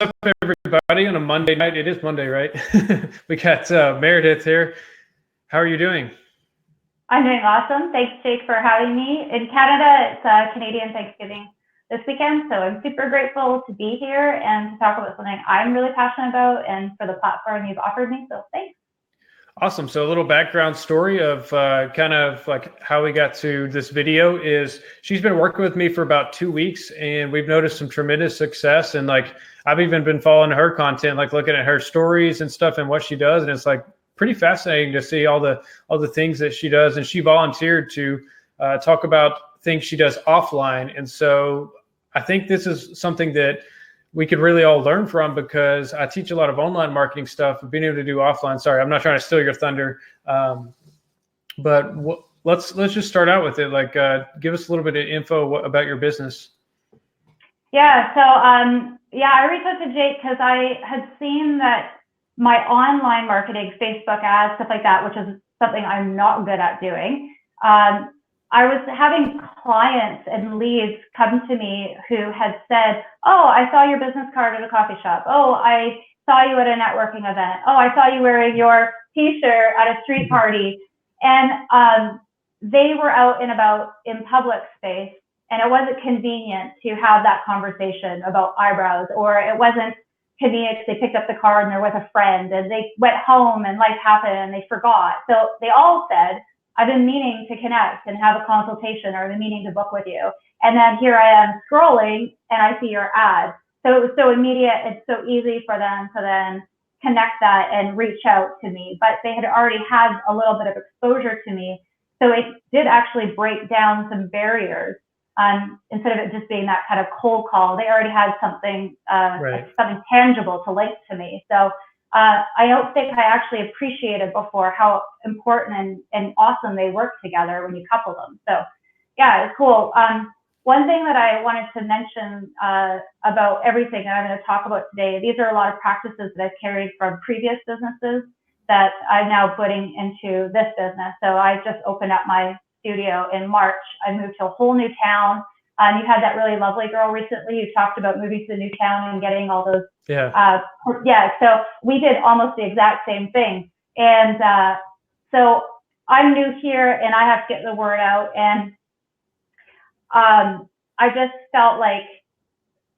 up, everybody, on a Monday night? It is Monday, right? We got Meredith here. How are you doing? I'm doing awesome. Thanks, Jake, for having me. In Canada, it's Canadian Thanksgiving this weekend, so I'm super grateful to be here and to talk about something I'm really passionate about and for the platform you've offered me, so thanks. Awesome. So a little background story of kind of like how we got to this video is she's been working with me for about 2 weeks, and we've noticed some tremendous success. And like I've even been following her content, like looking at her stories and stuff and what she does, and it's like pretty fascinating to see all the things that she does. And she volunteered to talk about things she does offline. And so I think this is something that we could really all learn from, because I teach a lot of online marketing stuff, but being able to do offline. Sorry, I'm not trying to steal your thunder, but let's just start out with it. Like, give us a little bit of info about your business. Yeah, so I reached out to Jake because I had seen that my online marketing, Facebook ads, stuff like that, which is something I'm not good at doing. I was having clients and leads come to me who had said, oh, I saw your business card at a coffee shop. Oh, I saw you at a networking event. Oh, I saw you wearing your t-shirt at a street party. And they were out and about in public space, and it wasn't convenient to have that conversation about eyebrows, or it wasn't convenient because they picked up the card and they're with a friend and they went home and life happened and they forgot. So they all said, I've been meaning to connect and have a consultation, or I've been meaning to book with you. And then here I am scrolling and I see your ad. So it was so immediate. It's so easy for them to then connect that and reach out to me. But they had already had a little bit of exposure to me. So it did actually break down some barriers. Instead of it just being that kind of cold call, they already had something, something tangible to link to me. So I don't think I actually appreciated before how important and awesome they work together when you couple them. So yeah, it's cool. One thing that I wanted to mention about everything that I'm going to talk about today, these are a lot of practices that I've carried from previous businesses that I'm now putting into this business. So I just opened up my studio in March. I moved to a whole new town. You had that really lovely girl recently who talked about moving to the new town and getting all those. So we did almost the exact same thing. And so I'm new here and I have to get the word out. And I just felt like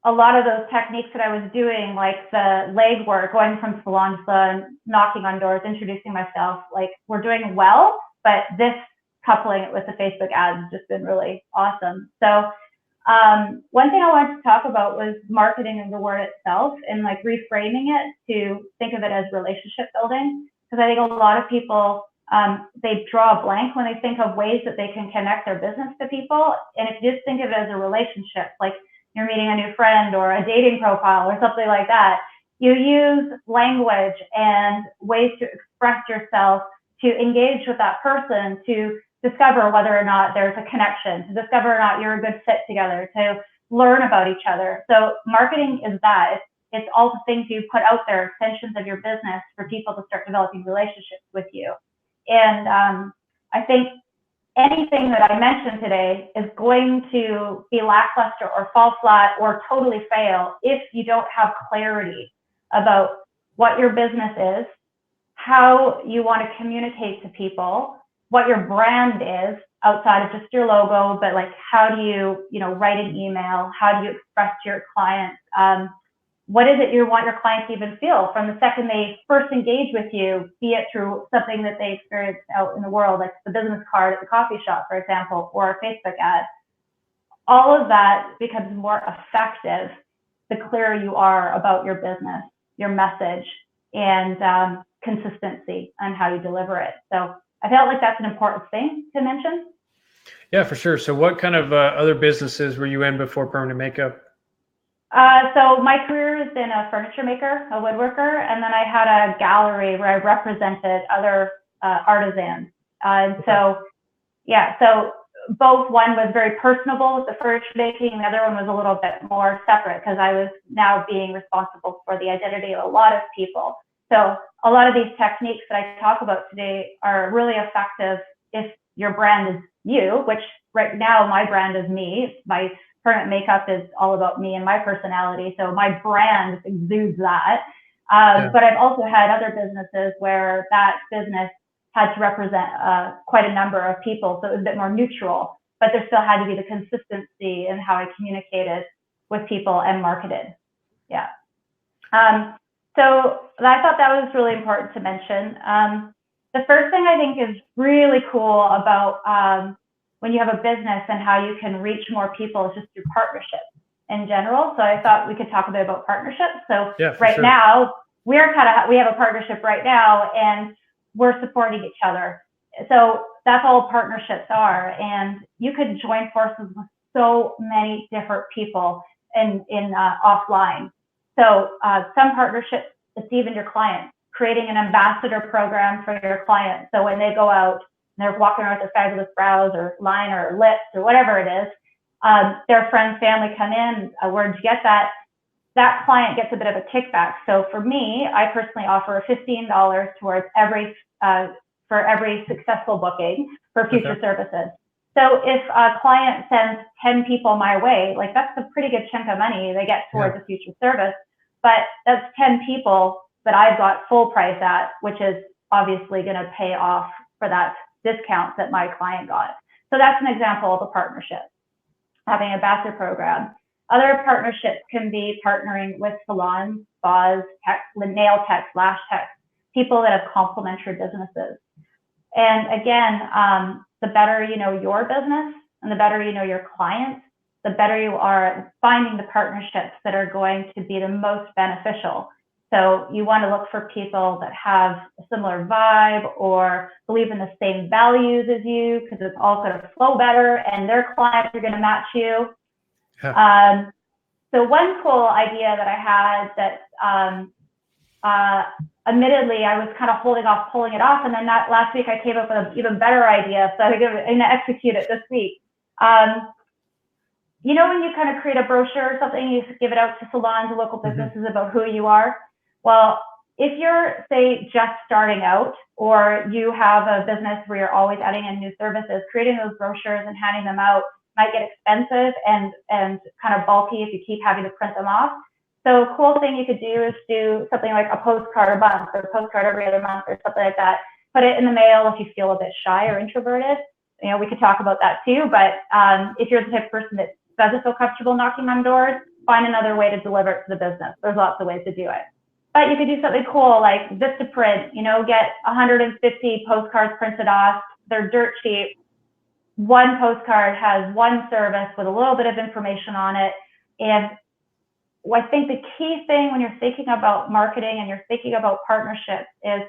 a lot of those techniques that I was doing, like the leg work, going from salon to salon, knocking on doors, introducing myself, like we're doing well, but this coupling it with the Facebook ads has just been really awesome. So one thing I wanted to talk about was marketing and the word itself, and like reframing it to think of it as relationship building. Because I think a lot of people, they draw a blank when they think of ways that they can connect their business to people. And if you just think of it as a relationship, like you're meeting a new friend or a dating profile or something like that, you use language and ways to express yourself to engage with that person, to discover whether or not there's a connection, to discover or not you're a good fit together, to learn about each other. So marketing is that. It's all the things you put out there, extensions of your business for people to start developing relationships with you. And I think anything that I mentioned today is going to be lackluster or fall flat or totally fail if you don't have clarity about what your business is, how you want to communicate to people, what your brand is outside of just your logo, but like how do you write an email? How do you express to your clients? What is it you want your clients to even feel from the second they first engage with you, be it through something that they experienced out in the world, like the business card at the coffee shop, for example, or a Facebook ad. All of that becomes more effective the clearer you are about your business, your message, and consistency on how you deliver it. So I felt like that's an important thing to mention. Yeah, for sure. So what kind of other businesses were you in before Permanent Makeup? So my career has been a furniture maker, a woodworker, and then I had a gallery where I represented other artisans. So both, one was very personable with the furniture making, and the other one was a little bit more separate because I was now being responsible for the identity of a lot of people. So a lot of these techniques that I talk about today are really effective if your brand is you, which right now my brand is me. My permanent makeup is all about me and my personality. So my brand exudes that. But I've also had other businesses where that business had to represent quite a number of people. So it was a bit more neutral, but there still had to be the consistency in how I communicated with people and marketed. Yeah. So I thought that was really important to mention. The first thing I think is really cool about when you have a business and how you can reach more people is just through partnerships in general. So I thought we could talk a bit about partnerships. So right now, we have a partnership right now, and we're supporting each other. So that's all partnerships are. And you could join forces with so many different people in offline. So some partnerships, it's even your clients, creating an ambassador program for your clients. So when they go out and they're walking around with their fabulous brows or liner or lips or whatever it is, their friends, family come in, where'd you get that? That client gets a bit of a kickback. So for me, I personally offer $15 towards for every successful booking for future services. So if a client sends 10 people my way, like that's a pretty good chunk of money they get towards a future service, but that's 10 people that I've got full price at, which is obviously going to pay off for that discount that my client got. So that's an example of a partnership, having an ambassador program. Other partnerships can be partnering with salons, spas, nail techs, lash techs, people that have complementary businesses. And again, the better you know your business and the better you know your clients, the better you are at finding the partnerships that are going to be the most beneficial. So you want to look for people that have a similar vibe or believe in the same values as you, because it's all going to flow better and their clients are going to match you. So one cool idea that I had that admittedly I was kind of holding off pulling it off, and then last week I came up with an even better idea, so I'm going to execute it this week. You know, when you kind of create a brochure or something, you give it out to salons and local businesses about who you are. Well, if you're, say, just starting out, or you have a business where you're always adding in new services, creating those brochures and handing them out might get expensive and kind of bulky if you keep having to print them off. So a cool thing you could do is do something like a postcard a month or a postcard every other month or something like that. Put it in the mail if you feel a bit shy or introverted. You know, we could talk about that too, but if you're the type of person that doesn't feel comfortable knocking on doors, find another way to deliver it to the business. There's lots of ways to do it. But you could do something cool like Vistaprint, you know, get 150 postcards printed off. They're dirt cheap. One postcard has one service with a little bit of information on it. And I think the key thing when you're thinking about marketing and you're thinking about partnerships is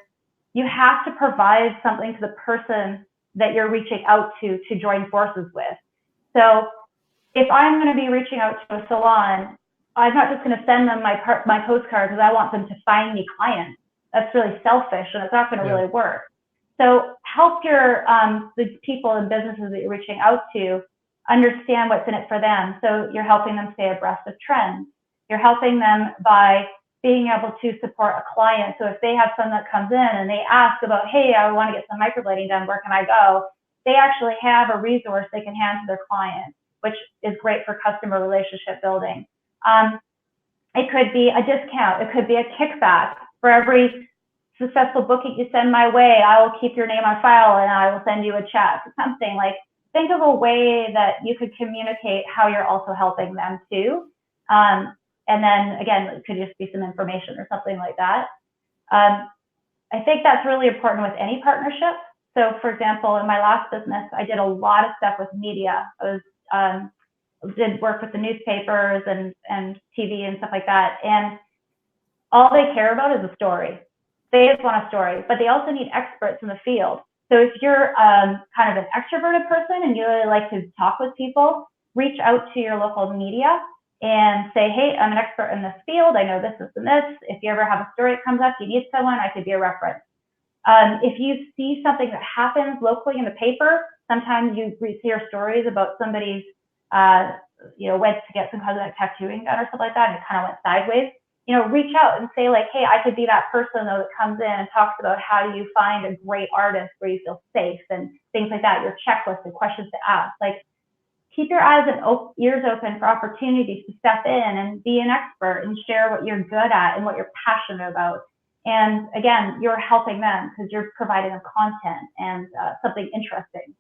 you have to provide something to the person that you're reaching out to join forces with. So if I'm going to be reaching out to a salon, I'm not just going to send them my postcard because I want them to find me clients. That's really selfish and it's not going to really work. So help your the people and businesses that you're reaching out to understand what's in it for them. So you're helping them stay abreast of trends. You're helping them by being able to support a client. So if they have someone that comes in and they ask about, hey, I want to get some microblading done, where can I go? They actually have a resource they can hand to their client, which is great for customer relationship building. It could be a discount. It could be a kickback. For every successful booking you send my way, I will keep your name on file and I will send you a check. Something like, think of a way that you could communicate how you're also helping them too. And then again, it could just be some information or something like that. I think that's really important with any partnership. So for example, in my last business, I did a lot of stuff with media. I did work with the newspapers and TV and stuff like that. And all they care about is a story. They just want a story, but they also need experts in the field. So if you're kind of an extroverted person and you really like to talk with people, reach out to your local media and say, hey, I'm an expert in this field. I know this, this, and this. If you ever have a story that comes up, you need someone, I could be a reference. If you see something that happens locally in the paper, sometimes you hear stories about somebody's, went to get some cosmetic tattooing done or something like that, and it kind of went sideways. Reach out and say like, hey, I could be that person though that comes in and talks about how do you find a great artist where you feel safe and things like that, your checklist and questions to ask. Like, keep your eyes and ears open for opportunities to step in and be an expert and share what you're good at and what you're passionate about. And again, you're helping them because you're providing them content and something interesting.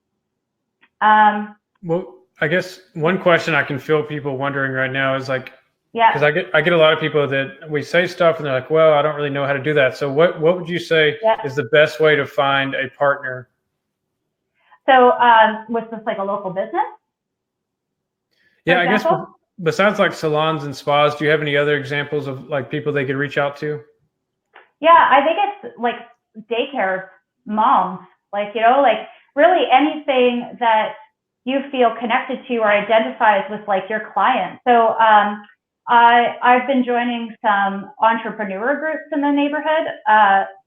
Well, I guess one question I can feel people wondering right now is like, yeah, because I get a lot of people that we say stuff and they're like, well, I don't really know how to do that. So what would you say is the best way to find a partner? So was this like a local business? Yeah, I guess besides like salons and spas, do you have any other examples of like people they could reach out to? Yeah, I think it's like daycare moms, like, you know, like really anything that you feel connected to or identifies with like your client. So I've been joining some entrepreneur groups in the neighborhood.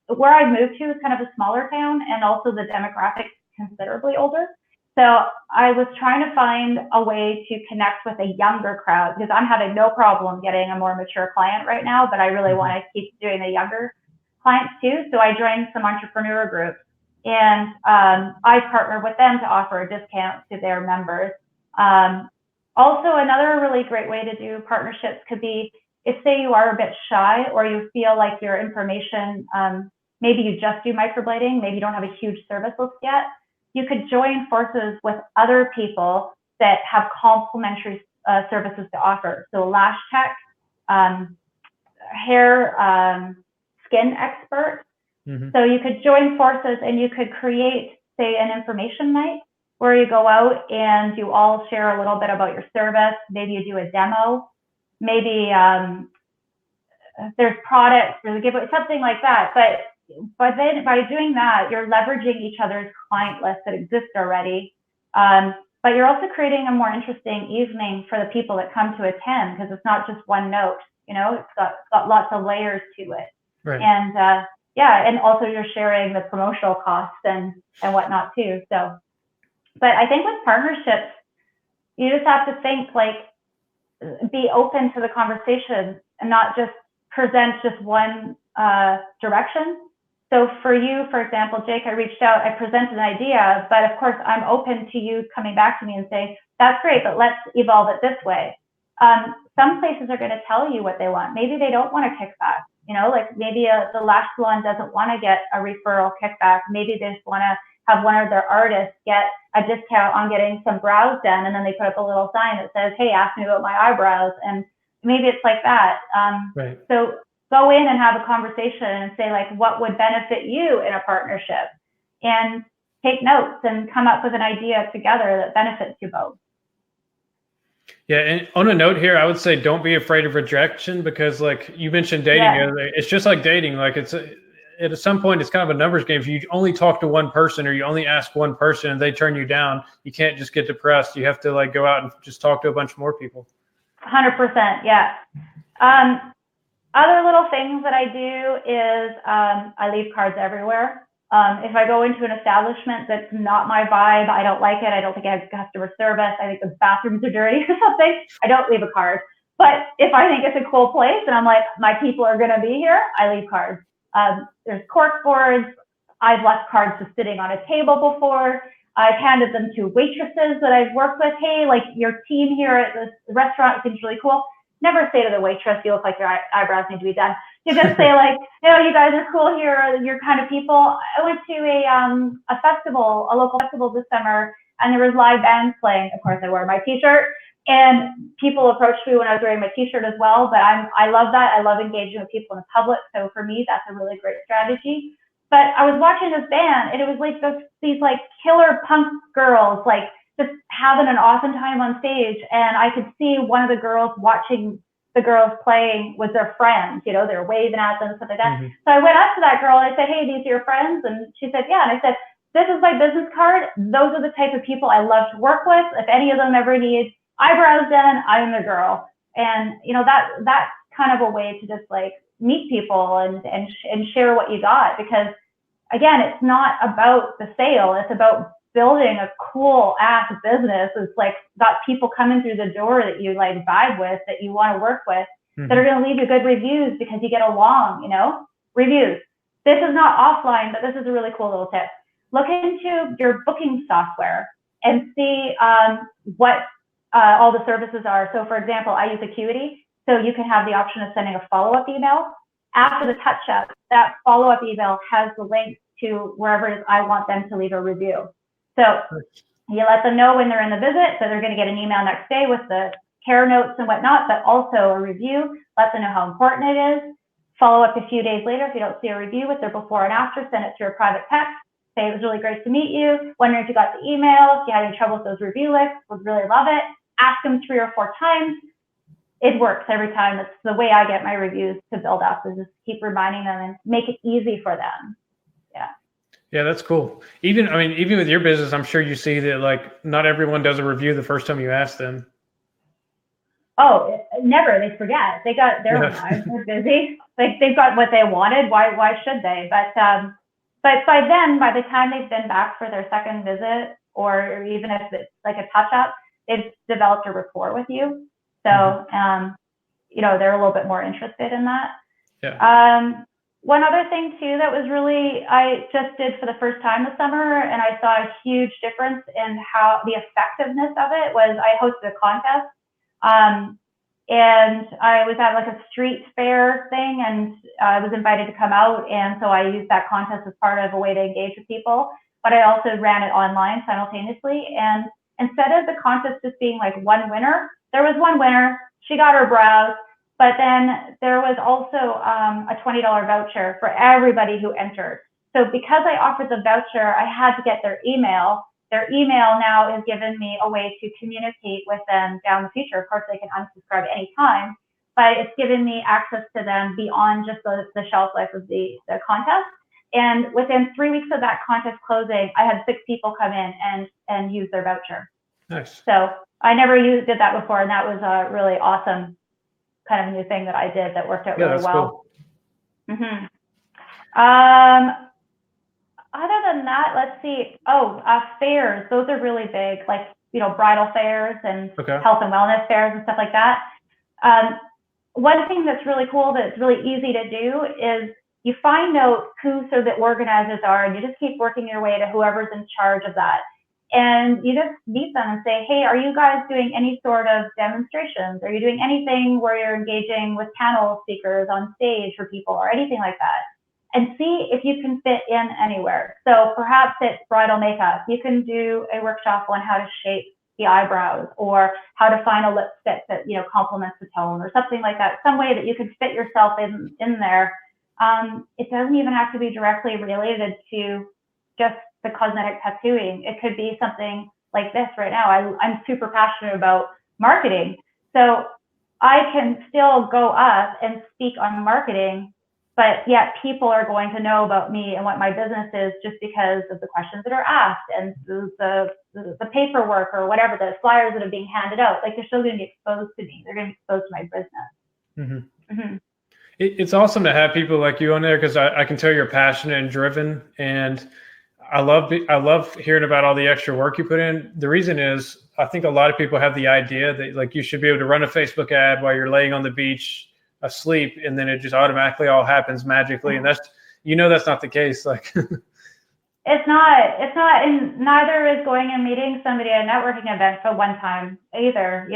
Where I moved to is kind of a smaller town, and also the demographic considerably older. So I was trying to find a way to connect with a younger crowd because I'm having no problem getting a more mature client right now, but I really want to keep doing the younger clients too. So I joined some entrepreneur groups, and I partner with them to offer a discount to their members. Also, another really great way to do partnerships could be if, say, you are a bit shy or you feel like your information, maybe you just do microblading, maybe you don't have a huge service list yet, you could join forces with other people that have complementary services to offer. So lash tech, hair, skin expert. So you could join forces and you could create, say, an information night where you go out and you all share a little bit about your service. Maybe you do a demo. Maybe there's products, there's a giveaway, something like that. But then by doing that, you're leveraging each other's client list that exists already. But you're also creating a more interesting evening for the people that come to attend because it's not just one note, you know, it's got lots of layers to it. Right. And yeah, and also you're sharing the promotional costs and whatnot too. So, but I think with partnerships, you just have to think like, be open to the conversation and not just present just one direction. So for you, for example, Jake, I reached out, I presented an idea, but of course I'm open to you coming back to me and saying, that's great, but let's evolve it this way. Some places are going to tell you what they want. Maybe they don't want a kickback, you know, like maybe the lash salon doesn't want to get a referral kickback. Maybe they just want to have one of their artists get a discount on getting some brows done. And then they put up a little sign that says, hey, ask me about my eyebrows. And maybe it's like that. Right. So go in and have a conversation and say like, what would benefit you in a partnership, and take notes and come up with an idea together that benefits you both. Yeah, and on a note here, I would say don't be afraid of rejection because, like you mentioned, dating. Yeah. It's just like dating. Like at some point, it's kind of a numbers game. If you only talk to one person or you only ask one person and they turn you down, you can't just get depressed. You have to like go out and just talk to a bunch more people. 100%, yeah. Other little things that I do is I leave cards everywhere. If I go into an establishment that's not my vibe, I don't like it, I don't think I have customer service, I think the bathrooms are dirty or something, I don't leave a card. But if I think it's a cool place and I'm like, my people are going to be here, I leave cards. There's cork boards. I've left cards just sitting on a table before. I've handed them to waitresses that I've worked with. Hey, like your team here at this restaurant seems really cool. Never say to the waitress, you look like your eyebrows need to be done. You just say like, you know, you guys are cool here, you're kind of people. I went to a festival, a local festival this summer, and there was live bands playing. Of course, I wore my t-shirt, and people approached me when I was wearing my t-shirt as well. But I love that. I love engaging with people in the public. So for me, that's a really great strategy. But I was watching this band, and it was like these like killer punk girls, like just having an awesome time on stage. And I could see one of the girls watching the girls playing with their friends, you know, they're waving at them, stuff like that. Mm-hmm. So I went up to that girl and I said, hey, these are your friends? And she said, yeah. And I said, this is my business card. Those are the type of people I love to work with. If any of them ever need eyebrows done, I'm the girl. And, you know, that's kind of a way to just like meet people and share what you got. Because again, it's not about the sale. It's about building a cool ass business. It's like got people coming through the door that you like vibe with, that you want to work with, mm-hmm. that are going to leave you good reviews because you get along, you know, reviews. This is not offline, but this is a really cool little tip. Look into your booking software and see what all the services are. So for example, I use Acuity. So you can have the option of sending a follow-up email. After the touch-up, that follow-up email has the link to wherever it is I want them to leave a review. So you let them know when they're in the visit, so they're going to get an email next day with the care notes and whatnot, but also a review. Let them know how important it is. Follow up a few days later if you don't see a review with their before and after. Send it through a private text. Say it was really great to meet you. Wondering if you got the email. If you had any trouble with those review lists, would really love it. Ask them 3 or 4 times. It works every time. It's the way I get my reviews to build up, is just keep reminding them and make it easy for them. Yeah. Yeah, that's cool. Even with your business, I'm sure you see that like not everyone does a review the first time you ask them. Oh, never. They forget. They got their lives. They're busy. Like they've got what they wanted. Why should they? But by then, by the time they've been back for their second visit, or even if it's like a touch up, they've developed a rapport with you. So, they're a little bit more interested in that. Yeah. One other thing too that was really, I just did for the first time this summer, and I saw a huge difference in how the effectiveness of it was, I hosted a contest. And I was at like a street fair thing, and I was invited to come out. And so I used that contest as part of a way to engage with people, but I also ran it online simultaneously. And instead of the contest just being like one winner, there was one winner, she got her brows, but then there was also a $20 voucher for everybody who entered. So because I offered the voucher, I had to get their email. Their email now has given me a way to communicate with them down the future. Of course, they can unsubscribe anytime, but it's given me access to them beyond just the shelf life of the contest. And within 3 weeks of that contest closing, I had 6 people come in and use their voucher. Nice. So I never did that before, and that was a really awesome kind of new thing that I did that worked out really well. Cool. Other than that, let's see. Fairs. Those are really big, like, bridal fairs and health and wellness fairs and stuff like that. One thing that's really cool that's really easy to do is you find out who sort of the organizers are, and you just keep working your way to whoever's in charge of that. And you just meet them and say, hey, are you guys doing any sort of demonstrations? Are you doing anything where you're engaging with panel speakers on stage for people or anything like that? And see if you can fit in anywhere. So perhaps it's bridal makeup. You can do a workshop on how to shape the eyebrows, or how to find a lipstick that complements the tone, or something like that. Some way that you can fit yourself in there. It doesn't even have to be directly related to just the cosmetic tattooing. It could be something like this right now. I'm super passionate about marketing, so I can still go up and speak on marketing, but yet people are going to know about me and what my business is just because of the questions that are asked and the paperwork or whatever, the flyers that are being handed out. Like, they're still going to be exposed to me. They're going to be exposed to my business. It's awesome to have people like you on there, because I can tell you're passionate and driven, and I love hearing about all the extra work you put in. The reason is, I think a lot of people have the idea that like you should be able to run a Facebook ad while you're laying on the beach asleep, and then it just automatically all happens magically. And that's not the case. Like, it's not, and neither is going and meeting somebody at a networking event for one time either,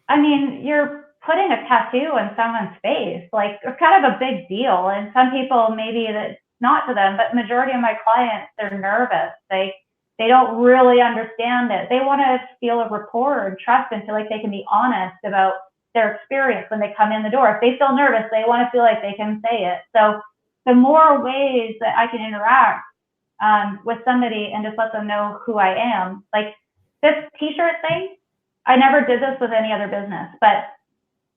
I mean, you're putting a tattoo on someone's face, like, it's kind of a big deal. And some people, maybe that's not to them, but majority of my clients, they're nervous. They don't really understand it. They want to feel a rapport and trust and feel like they can be honest about their experience when they come in the door. If they feel nervous, they want to feel like they can say it. So the more ways that I can interact with somebody and just let them know who I am, like this t-shirt thing, I never did this with any other business, but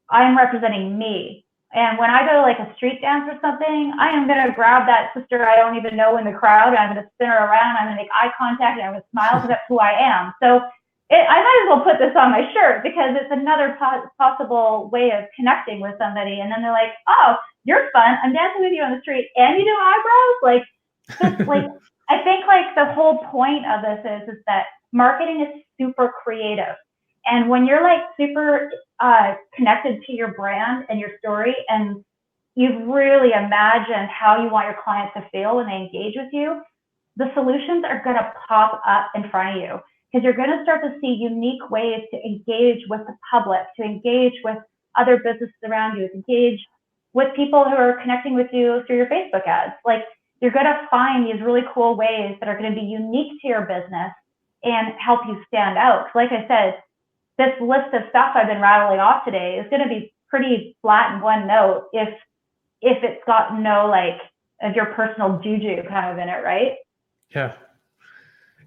I'm representing me. And when I go to like a street dance or something, I am going to grab that sister I don't even know in the crowd, and I'm going to spin her around, I'm going to make eye contact, and I'm going to smile, because that's who I am. So I might as well put this on my shirt, because it's another possible way of connecting with somebody. And then they're like, oh, you're fun. I'm dancing with you on the street and you do eyebrows. I think like the whole point of this is that marketing is super creative. And when you're like super connected to your brand and your story, and you've really imagined how you want your clients to feel when they engage with you, the solutions are going to pop up in front of you. because you're going to start to see unique ways to engage with the public, to engage with other businesses around you, to engage with people who are connecting with you through your Facebook ads. Like, you're going to find these really cool ways that are going to be unique to your business and help you stand out. Like I said, this list of stuff I've been rattling off today is going to be pretty flat in one note if it's got no like of your personal juju kind of in it, right? Yeah.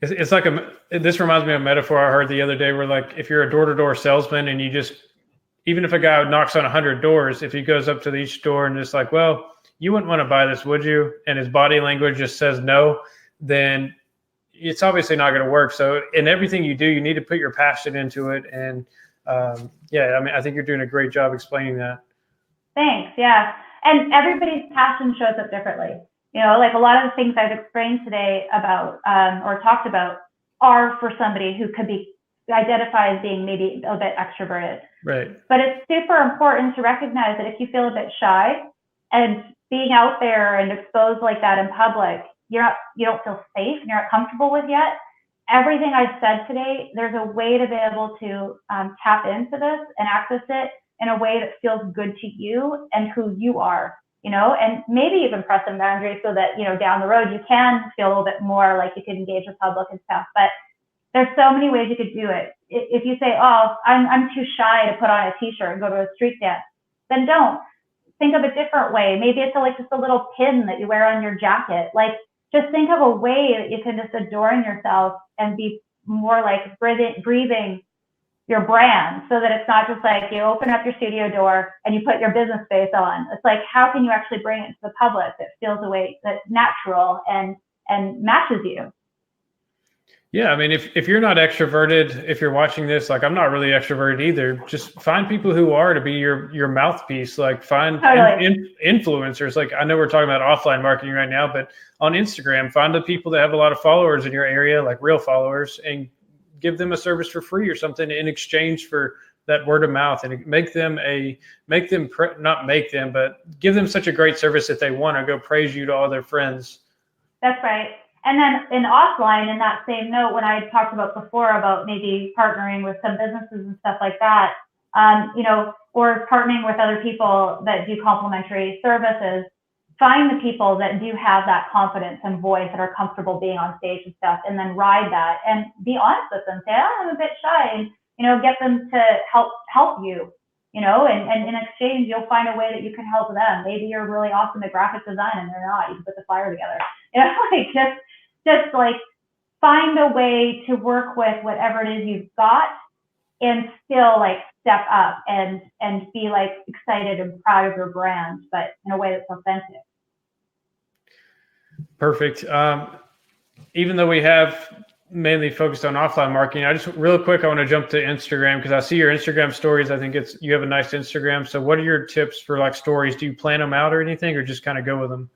It's like this reminds me of a metaphor I heard the other day where, like, if you're a door-to-door salesman and you just, even if a guy knocks on 100 doors, if he goes up to each door and just like, well, you wouldn't want to buy this, would you? And his body language just says no, then it's obviously not going to work. So in everything you do, you need to put your passion into it. And yeah, I mean, I think you're doing a great job explaining that. Thanks. Yeah. And everybody's passion shows up differently. You know, like a lot of the things I've explained today about or talked about are for somebody who could be identified as being maybe a bit extroverted. Right. But it's super important to recognize that if you feel a bit shy and being out there and exposed like that in public, you don't feel safe and you're not comfortable with yet. Everything I've said today, there's a way to be able to tap into this and access it in a way that feels good to you and who you are, you know, and maybe even press some boundaries so that, you know, down the road you can feel a little bit more like you can engage with public and stuff. But there's so many ways you could do it. If you say, oh, I'm too shy to put on a t-shirt and go to a street dance, then don't. Think of a different way. Maybe it's like just a little pin that you wear on your jacket. Like, just think of a way that you can just adorn yourself and be more like breathing your brand, so that it's not just like you open up your studio door and you put your business face on. It's like, how can you actually bring it to the public that feels a way that's natural and matches you? Yeah, I mean, if you're not extroverted, if you're watching this, like, I'm not really extroverted either. Just find people who are to be your mouthpiece. Like, find influencers. Like, I know we're talking about offline marketing right now, but on Instagram, find the people that have a lot of followers in your area, like real followers, and give them a service for free or something in exchange for that word of mouth, and but give them such a great service that they want to go praise you to all their friends. That's right. And then in offline, in that same note, when I talked about before about maybe partnering with some businesses and stuff like that, you know, or partnering with other people that do complementary services, find the people that do have that confidence and voice that are comfortable being on stage and stuff, and then ride that and be honest with them. Say, oh, I'm a bit shy, and, you know, get them to help you, you know, and in exchange, you'll find a way that you can help them. Maybe you're really awesome at graphic design and they're not. You can put the flyer together. You know, like just like find a way to work with whatever it is you've got and still like step up and be like excited and proud of your brand, but in a way that's authentic. Perfect. Even though we have mainly focused on offline marketing, I just real quick, I want to jump to Instagram because I see your Instagram stories. I think you have a nice Instagram. So what are your tips for like stories? Do you plan them out or anything, or just kind of go with them?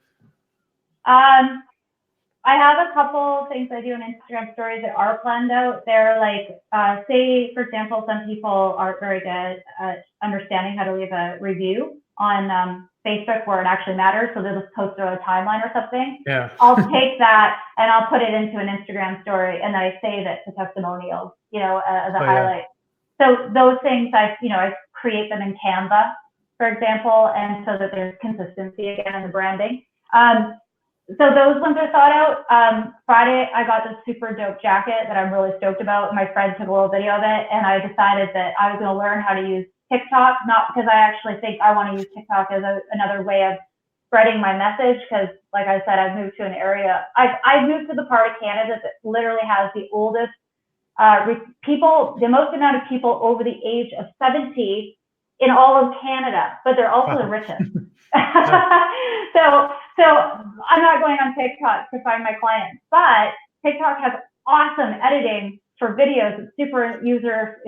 I have a couple things I do in Instagram stories that are planned out. They're like, say, for example, some people aren't very good at understanding how to leave a review on Facebook where it actually matters. So they'll just post it on a timeline or something. Yeah. I'll take that and I'll put it into an Instagram story, and then I save it to testimonials, you know, as a highlight. So those things I create them in Canva, for example, and so that there's consistency again in the branding. So those ones are thought out. Friday, I got this super dope jacket that I'm really stoked about. My friend took a little video of it, and I decided that I was going to learn how to use TikTok, not because I actually think I want to use TikTok as another way of spreading my message, because like I said, I've moved to an area, I've moved to the part of Canada that literally has the oldest the most amount of people over the age of 70 in all of Canada, but they're also the richest. So I'm not going on TikTok to find my clients, but TikTok has awesome editing for videos. It's super user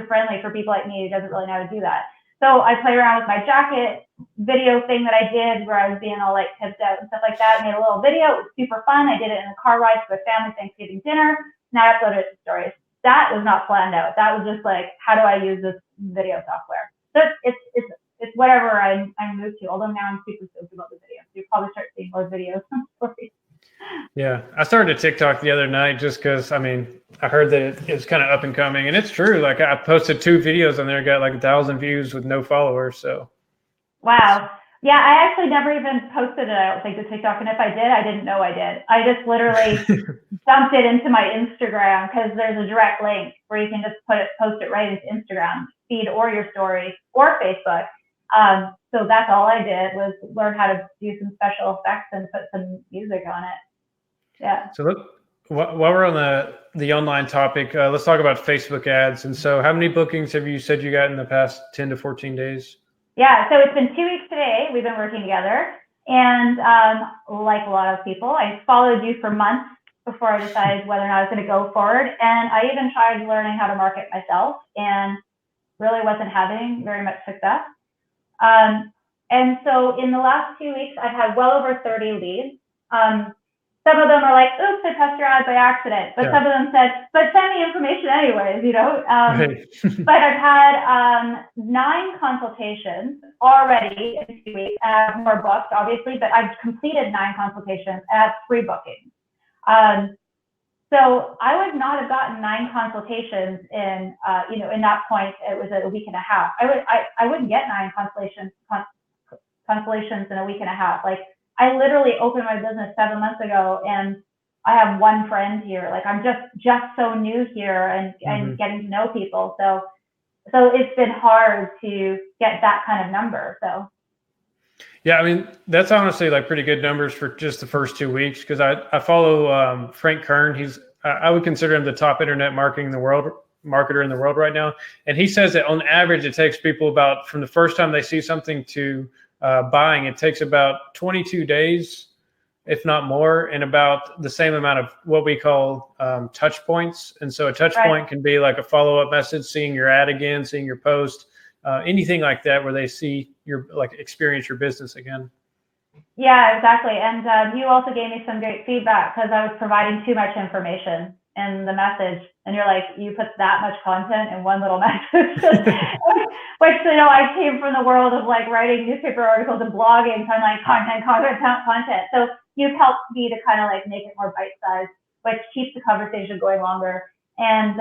friendly for people like me who doesn't really know how to do that. So I play around with my jacket video thing that I did where I was being all like tipped out and stuff like that. Made a little video. It was super fun. I did it in a car ride to a family Thanksgiving dinner. And I uploaded it to stories. That was not planned out. That was just like, how do I use this video software? So it's whatever I moved to. Although now I'm super stoked about the videos. You'll probably start seeing more videos on stories. Yeah, I started a TikTok the other night just because, I mean, I heard that it was kind of up and coming, and it's true. Like I posted 2 videos on there, got like 1,000 views with no followers. So Wow. Yeah, I actually never even posted it, I don't think, to TikTok. And if I did, I didn't know I did. I just literally dumped it into my Instagram because there's a direct link where you can just post it right into Instagram feed or your story or Facebook. So that's all I did was learn how to do some special effects and put some music on it. Yeah. So look, while we're on the online topic, let's talk about Facebook ads. And so, how many bookings have you said you got in the past 10 to 14 days? Yeah, so it's been 2 weeks today. We've been working together. And like a lot of people, I followed you for months before I decided whether or not I was going to go forward. And I even tried learning how to market myself and really wasn't having very much success. And so in the last 2 weeks, I've had well over 30 leads. Some of them are like, oops, I pressed your ad by accident. But some of them said, but send me information anyways, you know. Right. But I've had 9 consultations already in 2 weeks. I have more booked, obviously, but I've completed 9 consultations and I have 3 bookings. So I would not have gotten 9 consultations in, in that point, it was a week and a half. I wouldn't get 9 consultations in a week and a half. Like, I literally opened my business 7 months ago and I have 1 friend here. Like I'm just so new here and getting to know people. So it's been hard to get that kind of number. So. Yeah, I mean, that's honestly like pretty good numbers for just the first 2 weeks because I follow Frank Kern. I would consider him the top internet marketer in the world right now. And he says that on average, it takes people about from the first time they see something to buying, it takes about 22 days, if not more, and about the same amount of what we call touch points. And so a touch point can be like a follow-up message, seeing your ad again, seeing your post, anything like that where they see experience your business again. Yeah, exactly. And you also gave me some great feedback because I was providing too much information in the message. And you're like, you put that much content in one little message. Which, I came from the world of like writing newspaper articles and blogging, so I'm like content. So you've helped me to kind of like make it more bite-sized, which keeps the conversation going longer. And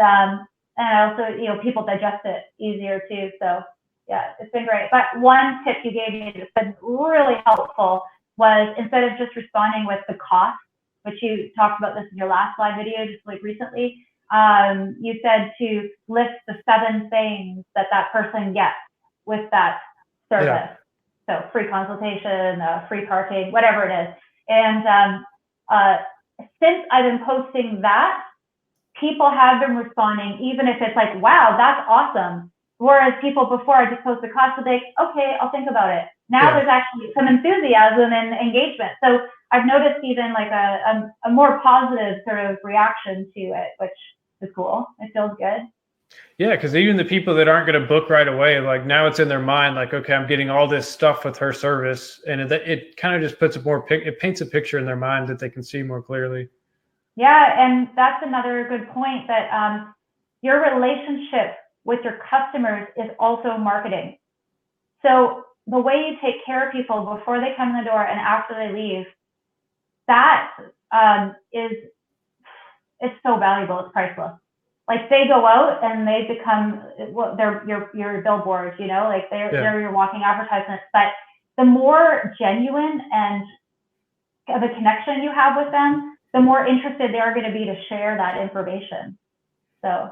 also, people digest it easier too. So yeah, it's been great. But one tip you gave me that's been really helpful was instead of just responding with the cost, which you talked about this in your last live video just like recently, you said to list the 7 things that person gets with that service. Yeah. So free consultation, free parking, whatever it is. And since I've been posting that, people have been responding, even if it's like, wow, that's awesome. Whereas people before I just post the cost, so they, okay, I'll think about it. Now there's actually some enthusiasm and engagement. So I've noticed even like a more positive sort of reaction to it, which is cool. It feels good. Yeah, because even the people that aren't going to book right away, like now it's in their mind, like, okay, I'm getting all this stuff with her service. And it kind of just puts it paints a picture in their mind that they can see more clearly. Yeah, and that's another good point that your relationship with your customers is also marketing. So the way you take care of people before they come in the door and after they leave, that it's so valuable. It's priceless. Like they go out and they become they're your billboards, like they're your walking advertisements. But the more genuine and of a connection you have with them, the more interested they are going to be to share that information. So.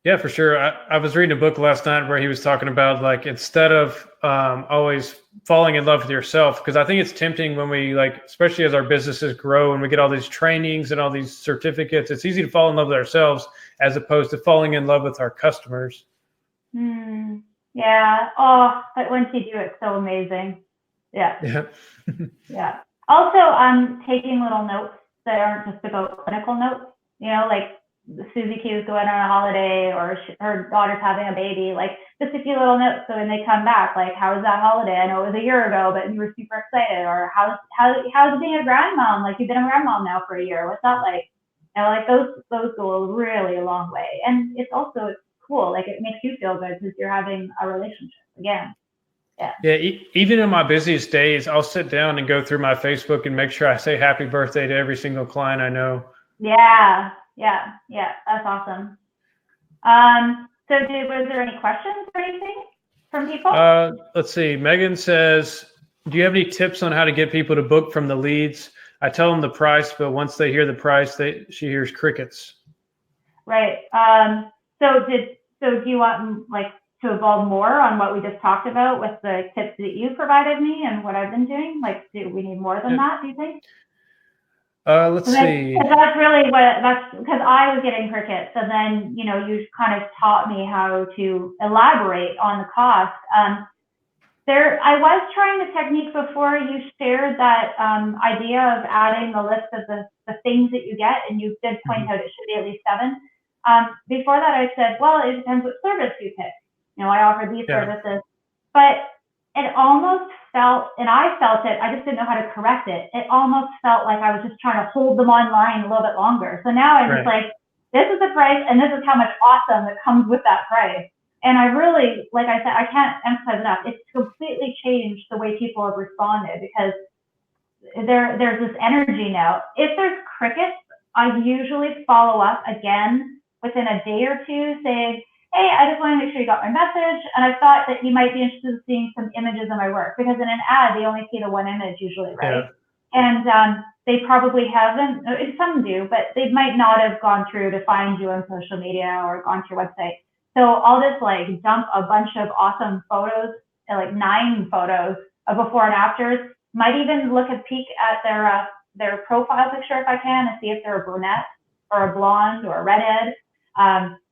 Yeah, for sure. I was reading a book last night where he was talking about like instead of always falling in love with yourself, because I think it's tempting when we especially as our businesses grow and we get all these trainings and all these certificates, it's easy to fall in love with ourselves as opposed to falling in love with our customers. Yeah. Oh, but once you do, it's so amazing. Yeah. Yeah. Yeah. Also, taking little notes that aren't just about clinical notes, like Susie Q is going on a holiday or her daughter's having a baby, like just a few little notes. So when they come back, like, how was that holiday? I know it was a year ago, but you were super excited. Or how's it being a grandmom? Like you've been a grandmom now for a year. What's that like? Like those go really a long way. And it's cool. Like it makes you feel good because you're having a relationship again. Yeah. Yeah. Even in my busiest days, I'll sit down and go through my Facebook and make sure I say happy birthday to every single client I know. Yeah. Yeah, that's awesome. So was there any questions or anything from people? Let's see. Megan says, do you have any tips on how to get people to book from the leads? I tell them the price, but once they hear the price, she hears crickets. Right. So do you want like to evolve more on what we just talked about with the tips that you provided me and what I've been doing? Like, do we need more than that, do you think? Let's see. That's really that's because I was getting crickets. So then, you kind of taught me how to elaborate on the cost. I was trying the technique before you shared that idea of adding the list of the things that you get, and you did point out it should be at least 7. Before that, I said, well, it depends what service you pick. I offer these services, but it almost felt, and I felt it, I just didn't know how to correct it. It almost felt like I was just trying to hold them online a little bit longer. So now I'm just like, this is the price, and this is how much awesome that comes with that price. And I really, like I said, I can't emphasize enough. It's completely changed the way people have responded because there's this energy now. If there's crickets, I usually follow up again within a day or two saying, hey, I just want to make sure you got my message. And I thought that you might be interested in seeing some images of my work because in an ad, they only see the one image usually, right? Yeah. And they probably haven't, some do, but they might not have gone through to find you on social media or gone to your website. So I'll just like dump a bunch of awesome photos, like 9 photos of before and afters. Might even look at peek at their profile picture if I can and see if they're a brunette or a blonde or a redhead,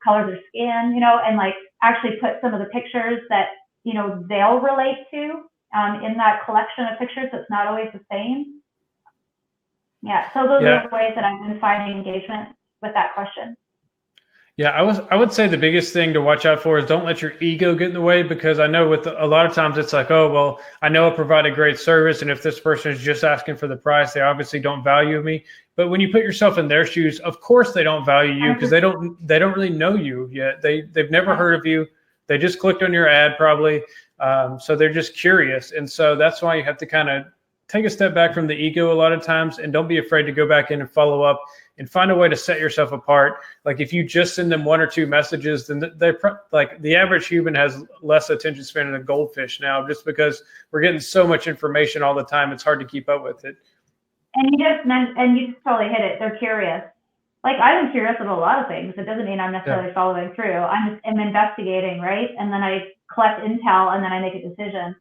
color their skin, and like actually put some of the pictures that, they'll relate to in that collection of pictures. So it's not always the same. Yeah. So those are the ways that I've been finding engagement with that question. Yeah, I would say the biggest thing to watch out for is don't let your ego get in the way, because I know with a lot of times it's like, oh, well, I know I provide a great service, and if this person is just asking for the price, they obviously don't value me. But when you put yourself in their shoes, of course they don't value you because they don't really know you yet. They've never heard of you. They just clicked on your ad probably, so they're just curious, and so that's why you have to kind of take a step back from the ego a lot of times, and don't be afraid to go back in and follow up and find a way to set yourself apart. Like if you just send them 1 or 2 messages, then they're like the average human has less attention span than a goldfish now, just because we're getting so much information all the time. It's hard to keep up with it. And you just totally hit it. They're curious. Like I'm curious about a lot of things. It doesn't mean I'm necessarily following through. I'm investigating, right? And then I collect intel and then I make a decision.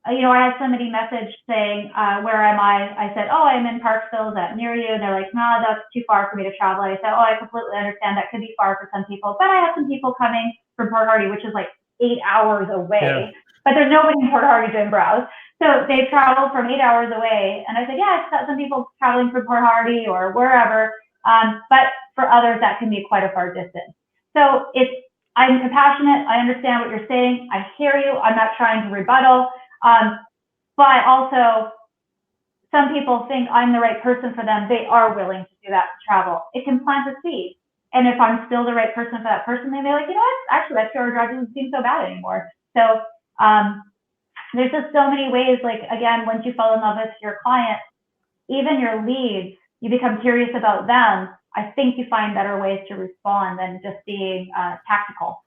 I had somebody message saying, where am I? I said, oh, I'm in Parksville. Is that near you? And they're like, no, that's too far for me to travel. I said, oh, I completely understand. That could be far for some people. But I have some people coming from Port Hardy, which is like 8 hours away. Yeah. But there's nobody in Port Hardy doing browse. So they traveled from 8 hours away. And I said, yeah, I've got some people traveling from Port Hardy or wherever. But for others, that can be quite a far distance. So I'm compassionate. I understand what you're saying. I hear you. I'm not trying to rebuttal. But also, some people think I'm the right person for them. They are willing to do that travel. It can plant a seed. And if I'm still the right person for that person, then they're like, you know what? Actually, that 2-hour drive doesn't seem so bad anymore. So there's just so many ways. Like, again, once you fall in love with your client, even your leads, you become curious about them. I think you find better ways to respond than just being tactical.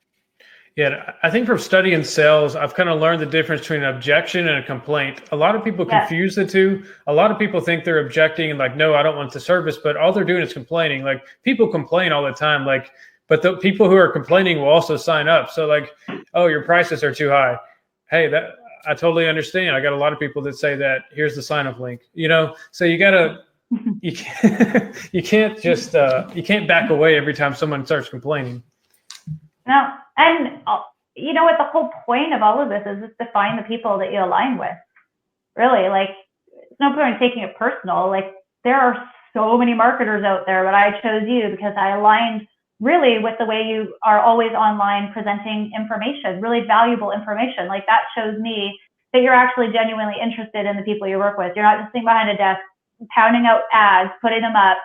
Yeah, I think from studying sales, I've kind of learned the difference between an objection and a complaint. A lot of people confuse the two. A lot of people think they're objecting and like, no, I don't want the service, but all they're doing is complaining. Like people complain all the time, like, but the people who are complaining will also sign up. So like, oh, your prices are too high. Hey, that I totally understand. I got a lot of people that say that. Here's the sign up link, so you gotta, you can't just, you can't back away every time someone starts complaining. No. And you know what? The whole point of all of this is just to find the people that you align with. Really, like, there's no point in taking it personal. Like, there are so many marketers out there, but I chose you because I aligned really with the way you are always online presenting information, really valuable information. Like, that shows me that you're actually genuinely interested in the people you work with. You're not just sitting behind a desk, pounding out ads, putting them up,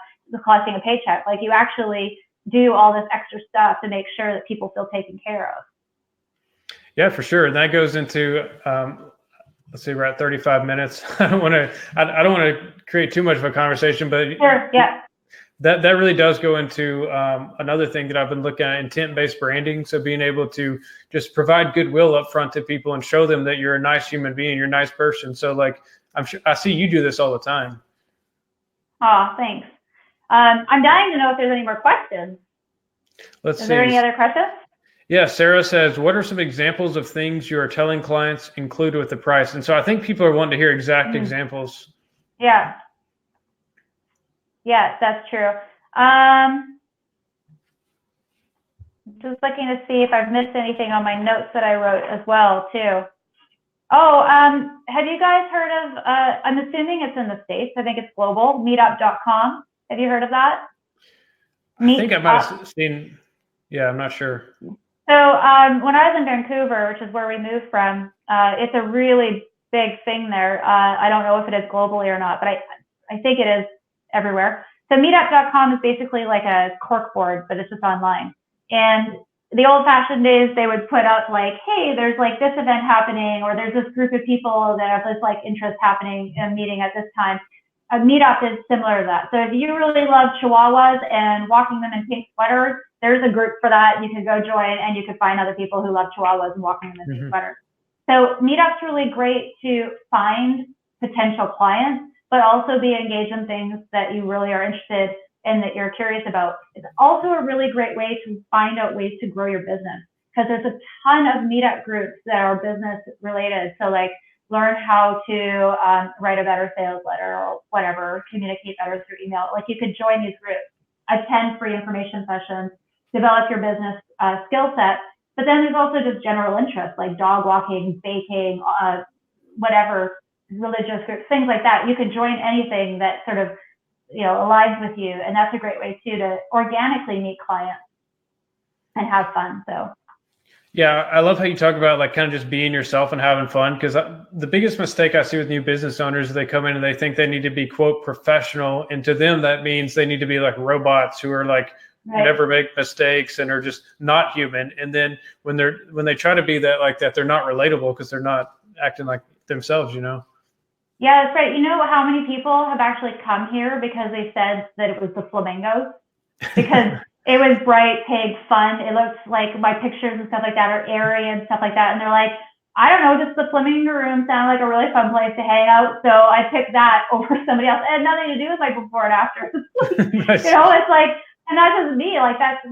collecting a paycheck. Like, you actually do all this extra stuff to make sure that people feel taken care of. Yeah, for sure. And that goes into, let's see, we're at 35 minutes. I don't want to create too much of a conversation, but sure, yeah. that really does go into another thing that I've been looking at, intent-based branding. So being able to just provide goodwill up front to people and show them that you're a nice human being, you're a nice person. So like, I see you do this all the time. Oh, thanks. I'm dying to know if there's any more questions. Is there any other questions? Yeah, Sarah says, what are some examples of things you are telling clients include with the price? And so I think people are wanting to hear exact examples. Yeah. Yeah, that's true. Just looking to see if I've missed anything on my notes that I wrote as well, too. Oh, have you guys heard of, I'm assuming it's in the States, I think it's global, meetup.com. Have you heard of that? I think I might have seen, yeah, I'm not sure. So when I was in Vancouver, which is where we moved from, it's a really big thing there. I don't know if it is globally or not, but I think it is everywhere. So meetup.com is basically like a corkboard, but it's just online. And the old-fashioned days, they would put out like, hey, there's like this event happening, or there's this group of people that have this like interest happening in a meeting at this time. A meetup is similar to that. So if you really love Chihuahuas and walking them in pink sweaters, there's a group for that. You can go join, and you can find other people who love Chihuahuas and walking them in pink sweaters. So meetup's really great to find potential clients, but also be engaged in things that you really are interested in, that you're curious about. It's also a really great way to find out ways to grow your business, because there's a ton of meetup groups that are business related. So like, learn how to write a better sales letter or whatever, communicate better through email. Like, you could join these groups, attend free information sessions, develop your business skill set. But then there's also just general interests like dog walking, baking, whatever, religious groups, things like that. You could join anything that sort of, aligns with you. And that's a great way too to organically meet clients and have fun. So. Yeah, I love how you talk about like kind of just being yourself and having fun, because the biggest mistake I see with new business owners is they come in and they think they need to be, quote, professional. And to them, that means they need to be like robots who are like, never make mistakes and are just not human. And then when they try to be that like that, they're not relatable because they're not acting like themselves, Yeah, that's right. You know how many people have actually come here because they said that it was the flamingos? Because it was bright, pink, fun. It looks like my pictures and stuff like that are airy and stuff like that. And they're like, I don't know, just the flamingo room sounded like a really fun place to hang out. So I picked that over somebody else. It had nothing to do with my before and after. Nice. It's like, and that's just me. Like, that's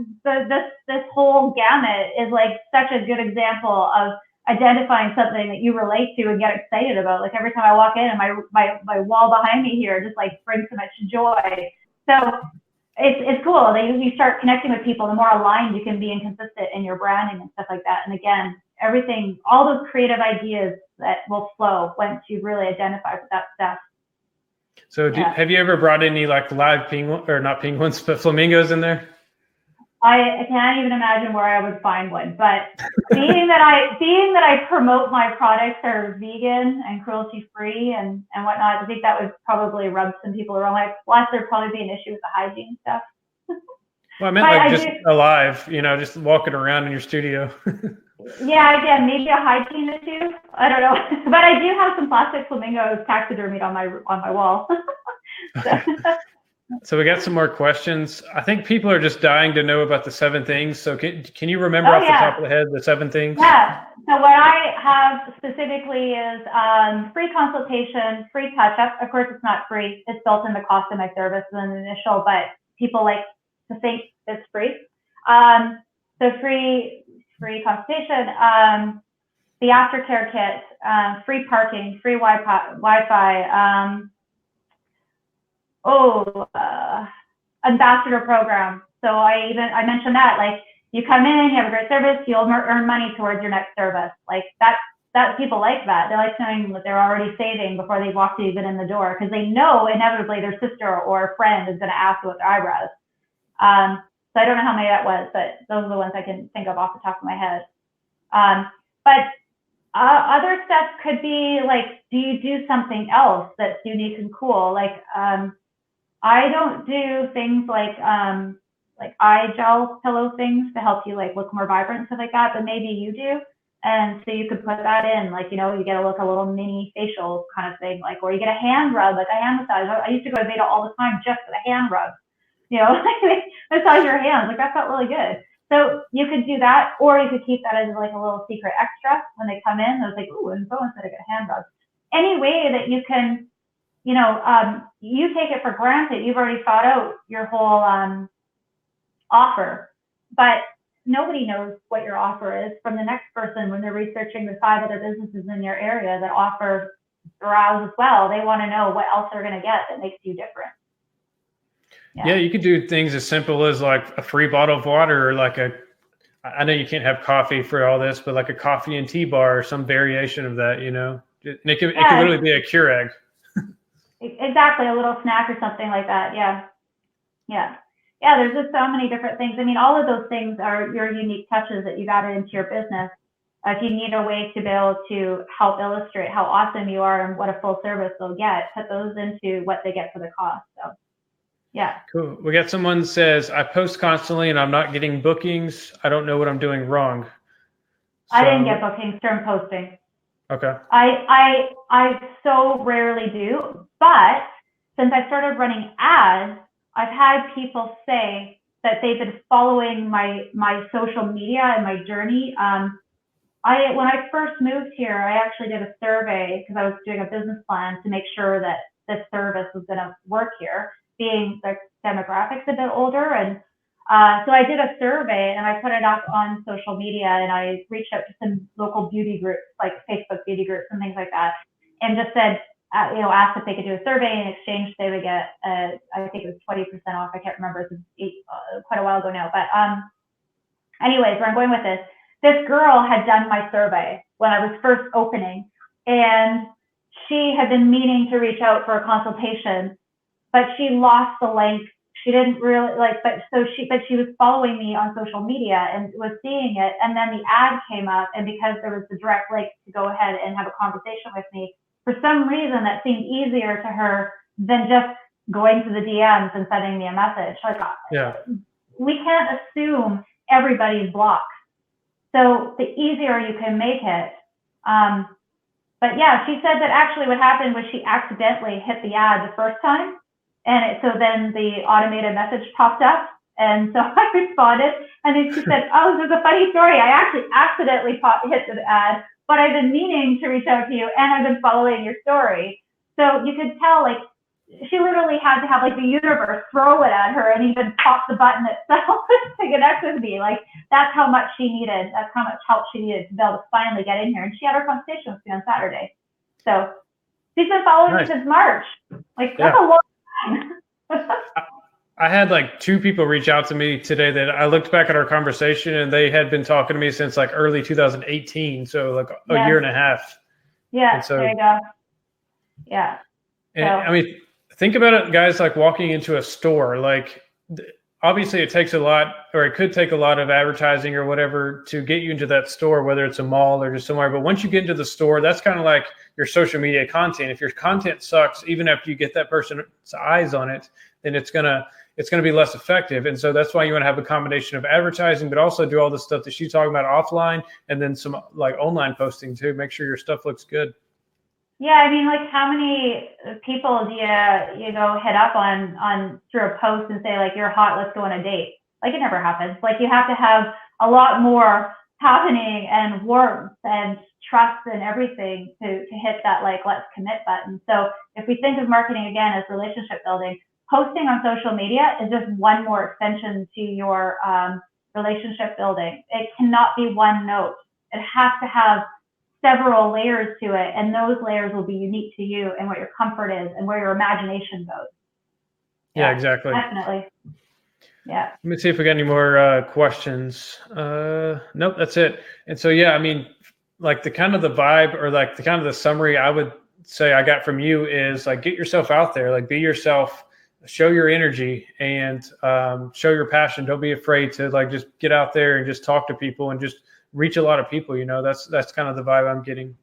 this whole gamut is like such a good example of identifying something that you relate to and get excited about. Like, every time I walk in, and my wall behind me here just like brings so much joy. So it's cool that you start connecting with people. The more aligned you can be and consistent in your branding and stuff like that. And again, everything, all those creative ideas that will flow once you really identify with that stuff. So have you ever brought any like live not penguins, but flamingos in there? I can't even imagine where I would find one, but being that I promote my products that are vegan and cruelty free and whatnot, I think that would probably rub some people the wrong way. Plus, there'd probably be an issue with the hygiene stuff. Well, I meant like just alive, just walking around in your studio. Yeah, again, maybe a hygiene issue. I don't know, but I do have some plastic flamingos taxidermied on my wall. So we got some more questions. I think people are just dying to know about the 7 things. So can you remember off the top of the head the 7 things? Yeah. So what I have specifically is free consultation, free touch-up. Of course, it's not free. It's built in the cost of my service and initial, but people like to think it's free. So free consultation, the aftercare kit, free parking, free Wi-Fi, ambassador program. So I mentioned that, like, you come in, you have a great service, you'll earn money towards your next service. Like, that people like that. They like knowing that they're already saving before they walk even in the door, because they know inevitably their sister or friend is going to ask about their eyebrows. So I don't know how many that was, but those are the ones I can think of off the top of my head. But other steps could be like, do you do something else that's unique and cool? Like, I don't do things like eye gel pillow things to help you like look more vibrant and stuff like that, but maybe you do. And so you could put that in, like, you get a little mini facial kind of thing, like, or you get a hand rub, like a hand massage. I used to go to Veda all the time just for the hand rub. you know, massage your hands. Like that felt really good. So you could do that, or you could keep that as like a little secret extra when they come in. They're like, ooh, and someone said I got a hand rub. Any way that you can, you know, you take it for granted. You've already thought out your whole offer, but nobody knows what your offer is from the next person when they're researching the 5 other businesses in your area that offer browse as well. They want to know what else they're going to get that makes you different. Yeah, you could do things as simple as like a free bottle of water, or like I know you can't have coffee for all this, but like a coffee and tea bar or some variation of that, you know. And it could literally be a Keurig. Exactly, a little snack or something like that. Yeah. There's just so many different things. I mean, all of those things are your unique touches that you've added into your business. If you need a way to be able to help illustrate how awesome you are and what a full service they'll get, put those into what they get for the cost. So, yeah. Cool. We got someone says, I post constantly and I'm not getting bookings. I don't know what I'm doing wrong. I didn't get bookings from posting. Okay. I so rarely do, but since I started running ads, I've had people say that they've been following my social media and my journey. When I first moved here, I actually did a survey because I was doing a business plan to make sure that this service was going to work here, being the demographics a bit older. And so I did a survey and I put it up on social media, and I reached out to some local beauty groups, like Facebook beauty groups and things like that, and just said, asked if they could do a survey. In exchange, they would get, I think it was 20% off. I can't remember. It was quite a while ago now. But anyways, where I'm going with this girl had done my survey when I was first opening, and she had been meaning to reach out for a consultation, but she lost the link. She didn't really but she was following me on social media and was seeing it. And then the ad came up, and because there was the direct link to go ahead and have a conversation with me, for some reason that seemed easier to her than just going to the DMs and sending me a message. We can't assume everybody's blocked. So the easier you can make it. But yeah, she said that actually what happened was she accidentally hit the ad the first time. And so then the automated message popped up. And so I responded, and then she said, oh, there's a funny story. I actually accidentally hit the ad, but I've been meaning to reach out to you, and I've been following your story. So you could tell, like, she literally had to have like the universe throw it at her and even pop the button itself to connect with me. Like, that's how much she needed. That's how much help she needed to be able to finally get in here. And she had her consultation with me on Saturday. So she's been following me since March. Like, that's a long time. I had like 2 people reach out to me today that I looked back at our conversation, and they had been talking to me since like early 2018. So like a year and a half. Yeah. So, there you go. Yeah. And I mean, think about it, guys, like walking into a store. Like, obviously it takes a lot, or it could take a lot of advertising or whatever to get you into that store, whether it's a mall or just somewhere. But once you get into the store, that's kind of like your social media content. If your content sucks, even after you get that person's eyes on it, then it's gonna be less effective. And so that's why you want to have a combination of advertising, but also do all the stuff that she's talking about offline, and then some like online posting too. Make sure your stuff looks good. Yeah, I mean, like, how many people do you go hit up on through a post and say, like, you're hot, let's go on a date? Like, it never happens. Like, you have to have a lot more happening and warmth and trust and everything to hit that, like, let's commit button. So if we think of marketing again as relationship building, posting on social media is just one more extension to your relationship building. It cannot be one note. It has to have several layers to it, and those layers will be unique to you and what your comfort is and where your imagination goes. Yeah, exactly. Definitely. Yeah. Let me see if we got any more questions. Nope, that's it. And so, yeah, I mean, like the kind of the vibe, or like the kind of the summary I would say I got from you is like, get yourself out there, like be yourself, show your energy, and show your passion. Don't be afraid to like just get out there and just talk to people and just reach a lot of people. You know, that's kind of the vibe I'm getting.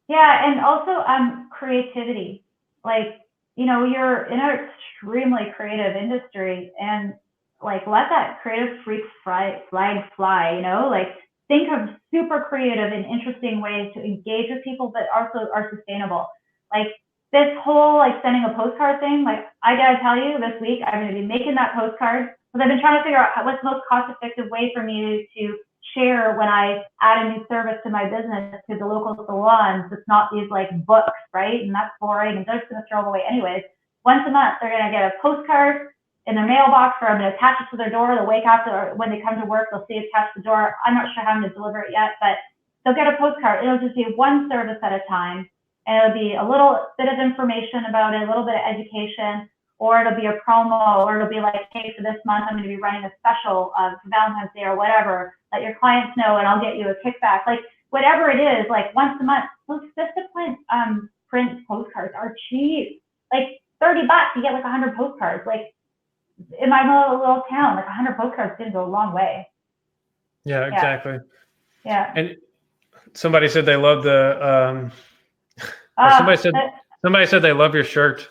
Yeah, and also creativity. Like, you know, you're in an extremely creative industry, and like let that creative freak flag fly. You know, like think of super creative and interesting ways to engage with people, but also are sustainable. Like, this whole like sending a postcard thing, like I gotta tell you, this week I'm going to be making that postcard because I've been trying to figure out what's the most cost-effective way for me to share when I add a new service to my business to the local salons. It's not these like books, right? And that's boring, and they're just going to throw them away anyways. Once a month, they're going to get a postcard in their mailbox, or I'm going to attach it to their door. They'll wake up, or when they come to work, they'll see it attached to the door. I'm not sure how I'm going to deliver it yet, but they'll get a postcard. It'll just be one service at a time, and it'll be a little bit of information about it, a little bit of education, or it'll be a promo, or it'll be like, hey, for this month, I'm going to be running a special for Valentine's Day or whatever. Let your clients know, and I'll get you a kickback. Like whatever it is, like once a month. Those disciplined print postcards are cheap. Like $30, you get like 100 postcards. Like in my little town, like 100 postcards did go a long way. Yeah, exactly. Yeah. And somebody said they love the. Somebody said they love your shirt.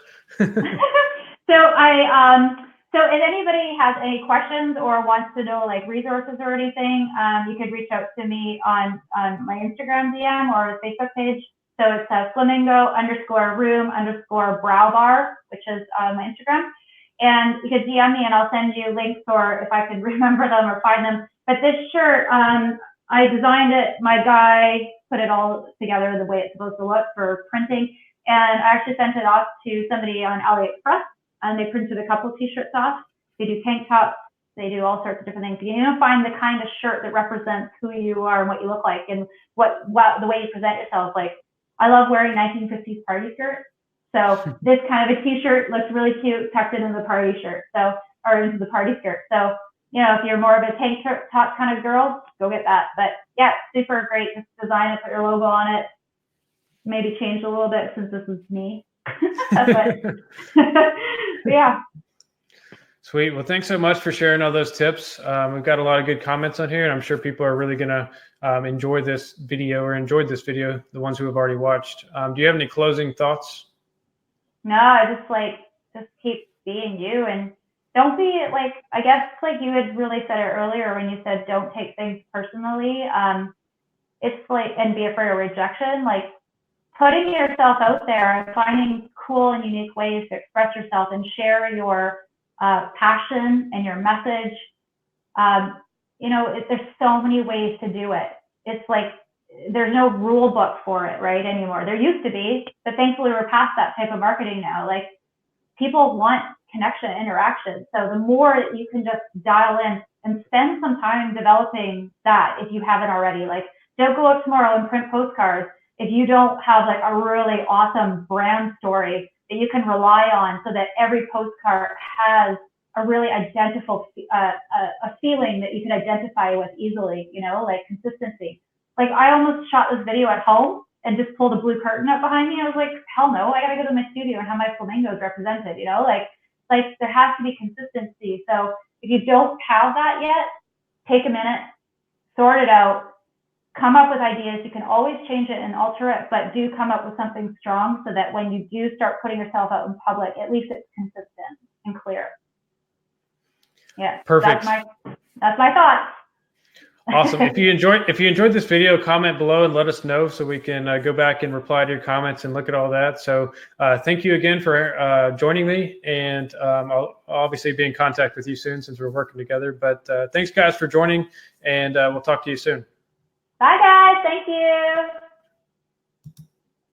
So if anybody has any questions or wants to know like resources or anything, you could reach out to me on my Instagram DM or Facebook page. So it's flamingo_room_brow bar, which is my Instagram. And you could DM me and I'll send you links, or if I can remember them or find them. But this shirt, I designed it. My guy put it all together the way it's supposed to look for printing. And I actually sent it off to somebody on AliExpress, and they printed a couple t-shirts off. They do tank tops. They do all sorts of different things. You know, find the kind of shirt that represents who you are and what you look like and what the way you present yourself. Like, I love wearing 1950s party skirts. So this kind of a t-shirt looks really cute tucked into the party shirt. So, or into the party skirt. So, you know, if you're more of a tank top kind of girl, go get that. But yeah, super great. Just design it, put your logo on it. Maybe change a little bit since this is me. But yeah. Sweet. Well, thanks so much for sharing all those tips. We've got a lot of good comments on here, and I'm sure people are really going to enjoy this video or enjoyed this video, the ones who have already watched. Do you have any closing thoughts? No, I just keep being you, and don't be like, I guess like you had really said it earlier when you said don't take things personally. It's like, and be afraid of rejection. Like, putting yourself out there and finding cool and unique ways to express yourself and share your passion and your message. You know, there's so many ways to do it. It's like there's no rule book for it, right, anymore. There used to be, but thankfully we're past that type of marketing now. Like, people want connection, interaction. So the more that you can just dial in and spend some time developing that, if you haven't already. Like, don't go out tomorrow and print postcards if you don't have like a really awesome brand story that you can rely on, so that every postcard has a really identifiable a feeling that you can identify with easily, you know, like consistency. Like, I almost shot this video at home and just pulled a blue curtain up behind me. I was like, hell no, I gotta go to my studio and have my flamingos represented, you know, like there has to be consistency. So if you don't have that yet, take a minute, sort it out, come up with ideas. You can always change it and alter it, but do come up with something strong so that when you do start putting yourself out in public, at least it's consistent and clear. Yeah, perfect. That's my thoughts. Awesome. If you enjoyed this video, comment below and let us know so we can go back and reply to your comments and look at all that. So thank you again for joining me, and I'll obviously be in contact with you soon since we're working together. But thanks guys for joining, and we'll talk to you soon. Bye guys. Thank you.